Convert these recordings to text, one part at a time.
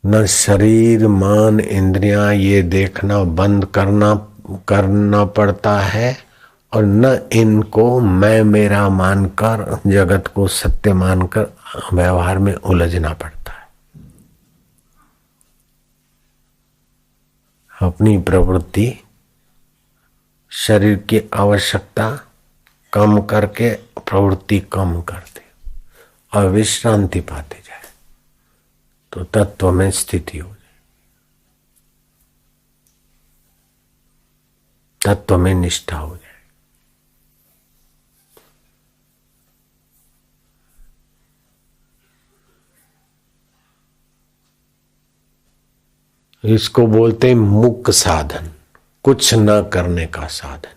न शरीर मन इंद्रियां ये देखना बंद करना करना पड़ता है, और न इनको मैं मेरा मानकर जगत को सत्य मानकर व्यवहार में उलझना पड़ता है। अपनी प्रवृत्ति शरीर की आवश्यकता कम करके प्रवृत्ति कम करते और विश्रांति पाते जाए तो तत्व में स्थिति हो जाए, तत्व में निष्ठा हो जाए। इसको बोलते हैं मुक् साधन, कुछ न करने का साधन।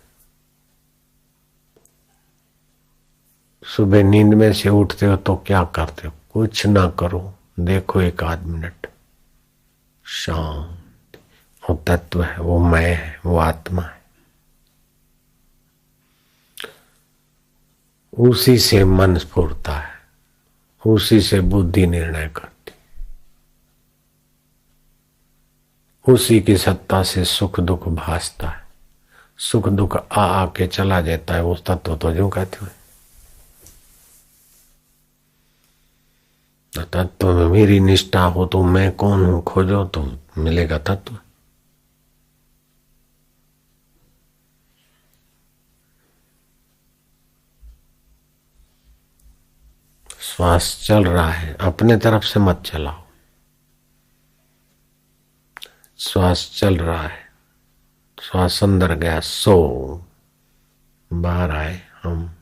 सुबह नींद में से उठते हो तो क्या करते हो? कुछ ना करो, देखो एक आध मिनट शांति। वो तत्व है, वो मैं है, वो आत्मा है। उसी से मन स्फुरता है, उसी से बुद्धि निर्णय करती, उसी की सत्ता से सुख दुख भासता है। सुख दुख आ आके चला जाता है, वो तत्व तो जो कहते हैं तत्व में मेरी निष्ठा हो तो मैं कौन हूं खोजो तो मिलेगा तत्व। श्वास चल रहा है, अपने तरफ से मत चलाओ। श्वास चल रहा है, श्वास अंदर गया सो, बाहर आए हम।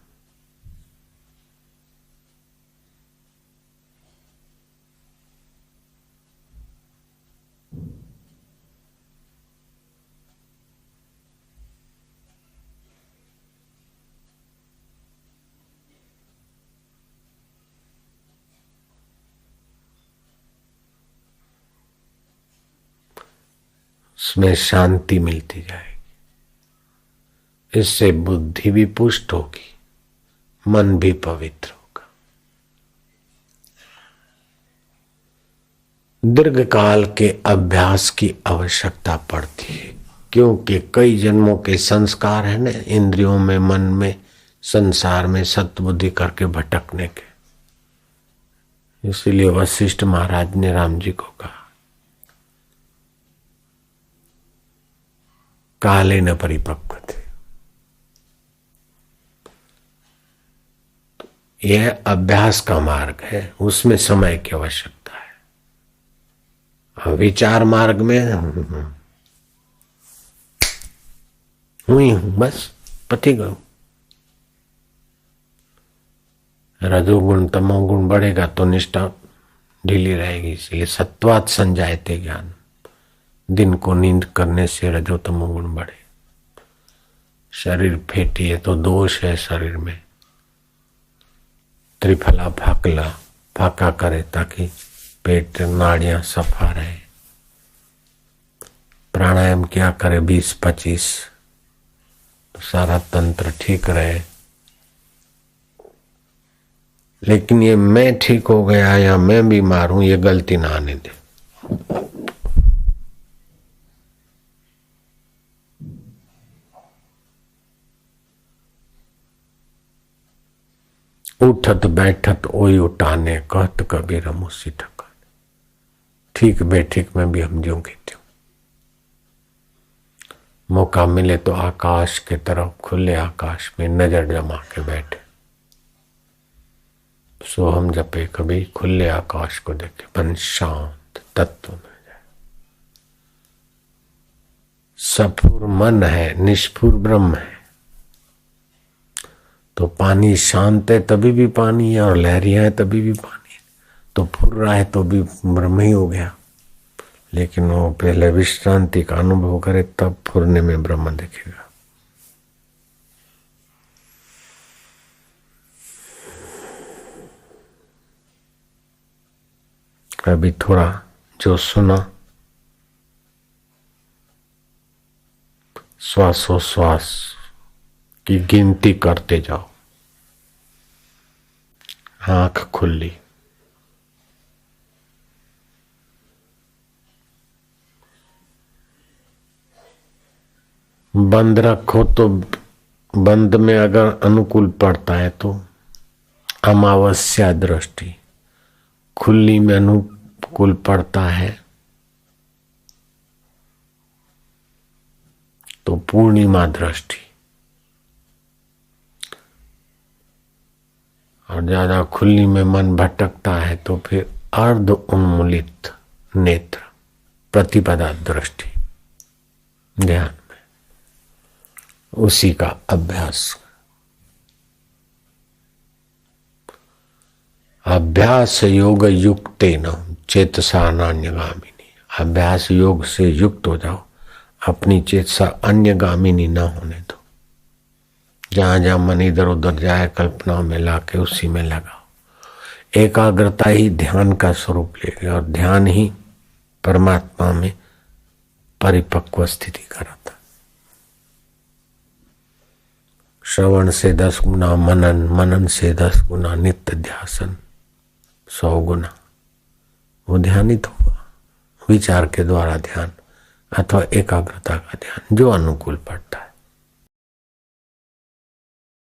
उसमें शांति मिलती जाएगी। इससे बुद्धि भी पुष्ट होगी, मन भी पवित्र होगा। दीर्घ काल के अभ्यास की आवश्यकता पड़ती है, क्योंकि कई जन्मों के संस्कार है ना इंद्रियों में, मन में, संसार में सत्बुद्धि करके भटकने के। इसीलिए वशिष्ठ महाराज ने राम जी को कहा काले न परिपक्व थे। यह अभ्यास का मार्ग है, उसमें समय की आवश्यकता है। विचार मार्ग में हुई हूं बस पति गऊ। रजोगुण तमोगुण बढ़ेगा तो निष्ठा ढीली रहेगी। इसलिए सत्वात संजायते ज्ञान, दिन को नींद करने से रजो तमोगुण बढ़े। शरीर फेटी है तो दोष है शरीर में, त्रिफला फाकला फाका करे ताकि पेट नाड़ियां सफा रहे। प्राणायाम क्या करे 20-25 तो सारा तंत्र ठीक रहे। लेकिन ये मैं ठीक हो गया या मैं बीमार हूं, ये गलती ना आने दे। उठत बैठत ओई उठाने, कहत कबीर मुसी ठकाने। ठीक बेठीक में भी हम ज्यों की त्यों। मौका मिले तो आकाश के तरफ, खुले आकाश में नजर जमा के बैठे, सो हम जपे कभी खुले आकाश को देखे, मन शांत तत्व में जाए। सफुर मन है, निष्फुर ब्रह्म है। तो पानी शांत है तभी भी पानी है, और लहरियां है तभी भी पानी है। तो फुर रहा है तो भी ब्रह्म ही हो गया। लेकिन वो पहले विश्रांति का अनुभव करे तब फुरने में ब्रह्म दिखेगा। अभी थोड़ा जो सुना श्वासोश्वास की गिनती करते जाओ। आंख खुली, बंद रखो तो बंद में अगर अनुकूल पड़ता है तो अमावस्या दृष्टि, खुली में अनुकूल पड़ता है तो पूर्णिमा दृष्टि, और ज्यादा खुली में मन भटकता है तो फिर अर्ध उन्मूलित नेत्र, प्रतिपदा दृष्टि ध्यान में, उसी का अभ्यास। अभ्यास योग युक्तेन चेतसा नान्यगामिनी, अभ्यास योग से युक्त हो जाओ, अपनी चेतसा अन्यगामिनी न होने दो। जहां जहां मन इधर उधर जाए कल्पनाओं में लाके उसी में लगाओ। एकाग्रता ही ध्यान का स्वरूप लेगी और ध्यान ही परमात्मा में परिपक्व स्थिति कराता। श्रवण से 10 गुना मनन, मनन से 10 गुना नित्य ध्यासन, 100 गुना वो ध्यानित होगा। विचार के द्वारा ध्यान अथवा एकाग्रता का ध्यान जो अनुकूल पड़ता है।